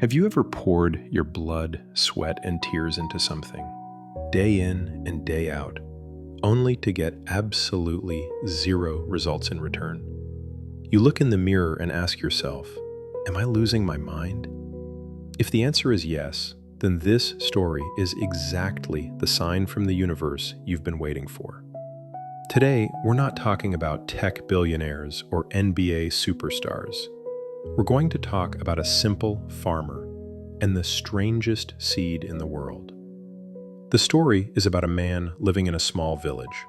Have you ever poured your blood, sweat, and tears into something, day in and day out, only to get absolutely zero results in return? You look in the mirror and ask yourself, am I losing my mind? If the answer is yes, then this story is exactly the sign from the universe you've been waiting for. Today, we're not talking about tech billionaires or NBA superstars. We're going to talk about a simple farmer and the strangest seed in the world. The story is about a man living in a small village.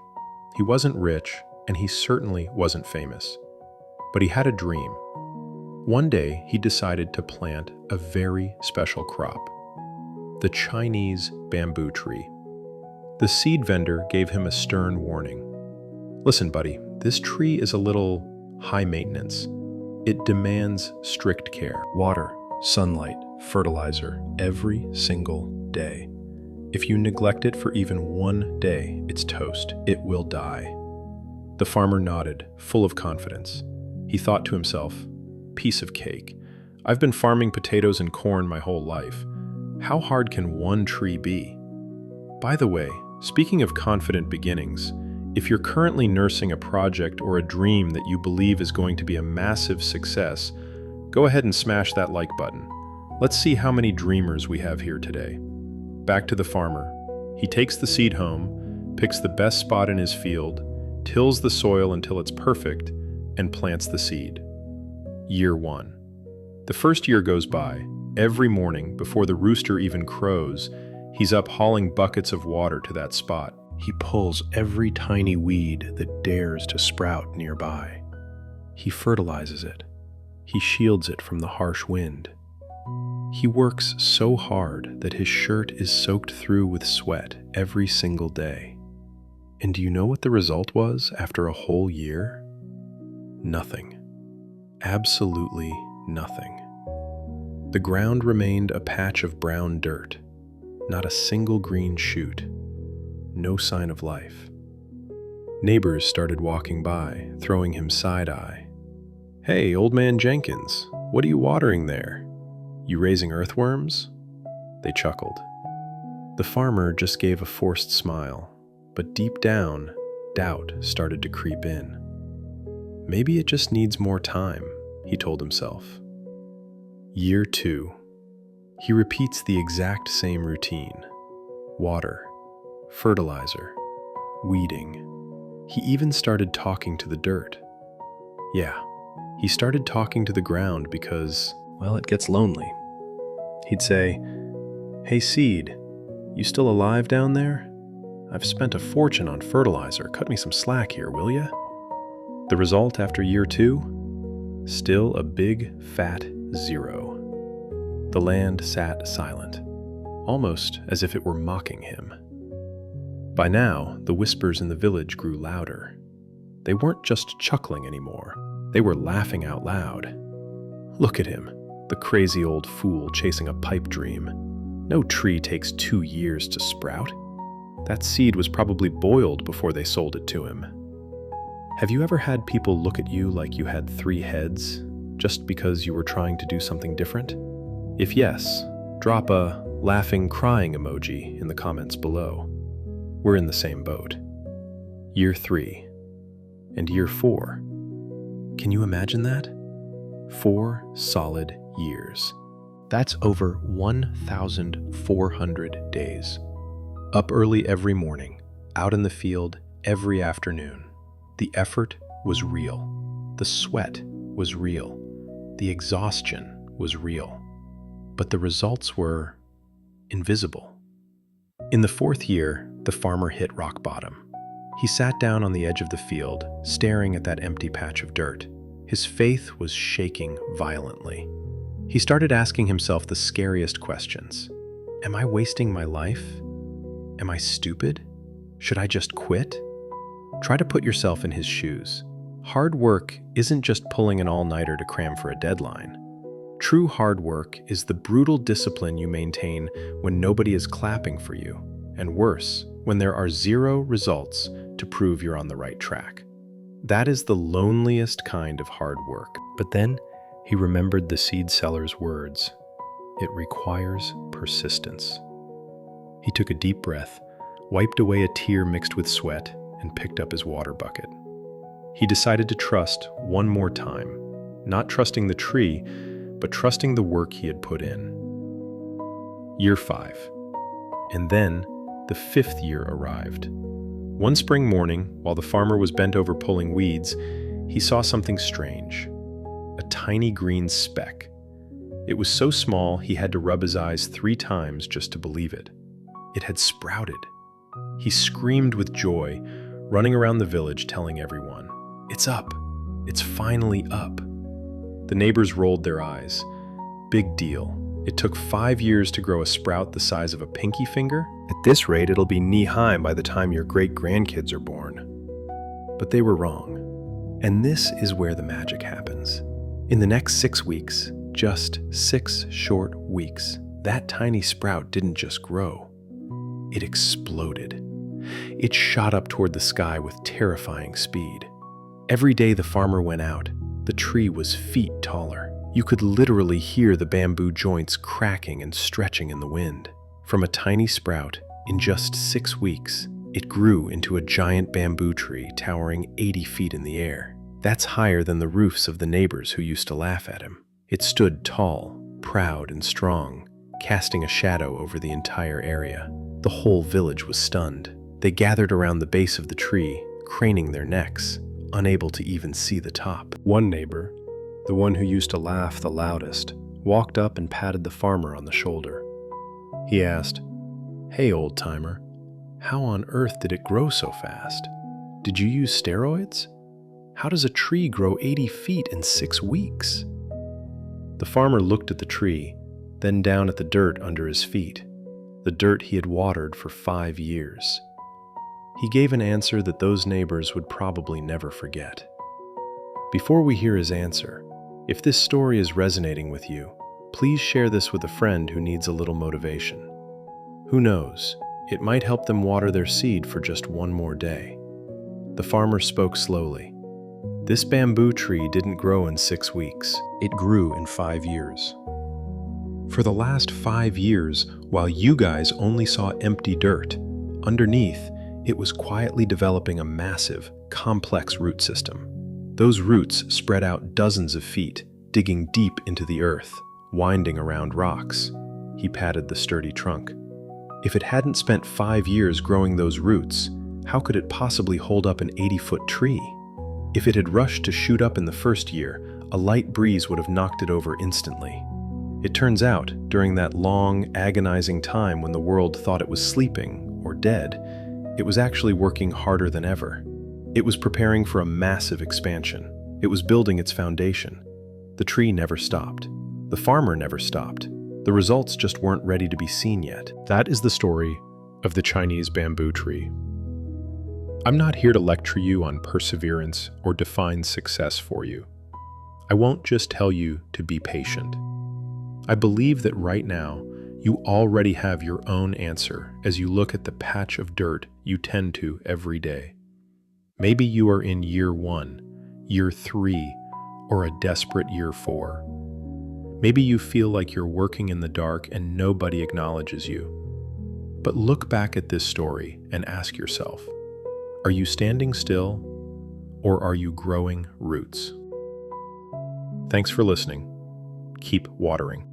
He wasn't rich, and he certainly wasn't famous. But he had a dream. One day, he decided to plant a very special crop, the Chinese bamboo tree. The seed vendor gave him a stern warning. Listen, buddy, this tree is a little high maintenance. It demands strict care. Water, sunlight, fertilizer, every single day. If you neglect it for even one day, it's toast. It will die. The farmer nodded, full of confidence. He thought to himself, piece of cake. I've been farming potatoes and corn my whole life. How hard can one tree be? By the way, speaking of confident beginnings, if you're currently nursing a project or a dream that you believe is going to be a massive success, go ahead and smash that like button. Let's see how many dreamers we have here today. Back to the farmer. He takes the seed home, picks the best spot in his field, tills the soil until it's perfect, and plants the seed. Year 1. The first year goes by. Every morning, before the rooster even crows, he's up hauling buckets of water to that spot. He pulls every tiny weed that dares to sprout nearby. He fertilizes it. He shields it from the harsh wind. He works so hard that his shirt is soaked through with sweat every single day. And do you know what the result was after a whole year? Nothing. Absolutely nothing. The ground remained a patch of brown dirt, not a single green shoot. No sign of life. Neighbors started walking by, throwing him side-eye. Hey, old man Jenkins, what are you watering there? You raising earthworms? They chuckled. The farmer just gave a forced smile, but deep down, doubt started to creep in. Maybe it just needs more time, he told himself. Year 2. He repeats the exact same routine. Water, fertilizer, weeding. He even started talking to the dirt. Yeah, he started talking to the ground because, well, it gets lonely. He'd say, "Hey seed, you still alive down there? I've spent a fortune on fertilizer. Cut me some slack here, will ya?" The result after year 2? Still a big, fat 0. The land sat silent, almost as if it were mocking him. By now, the whispers in the village grew louder. They weren't just chuckling anymore. They were laughing out loud. Look at him, the crazy old fool chasing a pipe dream. No tree takes 2 years to sprout. That seed was probably boiled before they sold it to him. Have you ever had people look at you like you had 3 heads, just because you were trying to do something different? If yes, drop a laughing, crying emoji in the comments below. We're in the same boat. Year 3. And year 4. Can you imagine that? 4 solid years. That's over 1,400 days. Up early every morning, out in the field every afternoon. The effort was real. The sweat was real. The exhaustion was real. But the results were invisible. In the 4th year, the farmer hit rock bottom. He sat down on the edge of the field, staring at that empty patch of dirt. His faith was shaking violently. He started asking himself the scariest questions. Am I wasting my life? Am I stupid? Should I just quit? Try to put yourself in his shoes. Hard work isn't just pulling an all-nighter to cram for a deadline. True hard work is the brutal discipline you maintain when nobody is clapping for you, and worse, when there are 0 results to prove you're on the right track. That is the loneliest kind of hard work. But then he remembered the seed seller's words. It requires persistence. He took a deep breath, wiped away a tear mixed with sweat, and picked up his water bucket. He decided to trust one more time, not trusting the tree, but trusting the work he had put in. Year 5. And then the 5th year arrived. One spring morning, while the farmer was bent over pulling weeds, he saw something strange. A tiny green speck. It was so small he had to rub his eyes 3 times just to believe it. It had sprouted. He screamed with joy, running around the village telling everyone, "It's up! It's finally up!" The neighbors rolled their eyes. Big deal. It took 5 years to grow a sprout the size of a pinky finger? At this rate, it'll be knee-high by the time your great-grandkids are born. But they were wrong. And this is where the magic happens. In the next 6 weeks, just 6 short weeks, that tiny sprout didn't just grow. It exploded. It shot up toward the sky with terrifying speed. Every day the farmer went out, the tree was feet taller. You could literally hear the bamboo joints cracking and stretching in the wind. From a tiny sprout, in just 6 weeks, it grew into a giant bamboo tree towering 80 feet in the air. That's higher than the roofs of the neighbors who used to laugh at him. It stood tall, proud, and strong, casting a shadow over the entire area. The whole village was stunned. They gathered around the base of the tree, craning their necks, unable to even see the top. One neighbor, the one who used to laugh the loudest, walked up and patted the farmer on the shoulder. He asked, "Hey, old-timer, how on earth did it grow so fast? Did you use steroids? How does a tree grow 80 feet in 6 weeks?" The farmer looked at the tree, then down at the dirt under his feet, the dirt he had watered for 5 years. He gave an answer that those neighbors would probably never forget. Before we hear his answer, if this story is resonating with you, please share this with a friend who needs a little motivation. Who knows, it might help them water their seed for just one more day. The farmer spoke slowly. This bamboo tree didn't grow in 6 weeks. It grew in 5 years. For the last 5 years, while you guys only saw empty dirt, underneath, it was quietly developing a massive, complex root system. Those roots spread out dozens of feet, digging deep into the earth, winding around rocks. He patted the sturdy trunk. If it hadn't spent 5 years growing those roots, how could it possibly hold up an 80-foot tree? If it had rushed to shoot up in the first year, a light breeze would have knocked it over instantly. It turns out, during that long, agonizing time when the world thought it was sleeping or dead, it was actually working harder than ever. It was preparing for a massive expansion. It was building its foundation. The tree never stopped. The farmer never stopped. The results just weren't ready to be seen yet. That is the story of the Chinese bamboo tree. I'm not here to lecture you on perseverance or define success for you. I won't just tell you to be patient. I believe that right now, you already have your own answer as you look at the patch of dirt you tend to every day. Maybe you are in year 1, year 3, or a desperate year 4. Maybe you feel like you're working in the dark and nobody acknowledges you. But look back at this story and ask yourself, are you standing still or are you growing roots? Thanks for listening. Keep watering.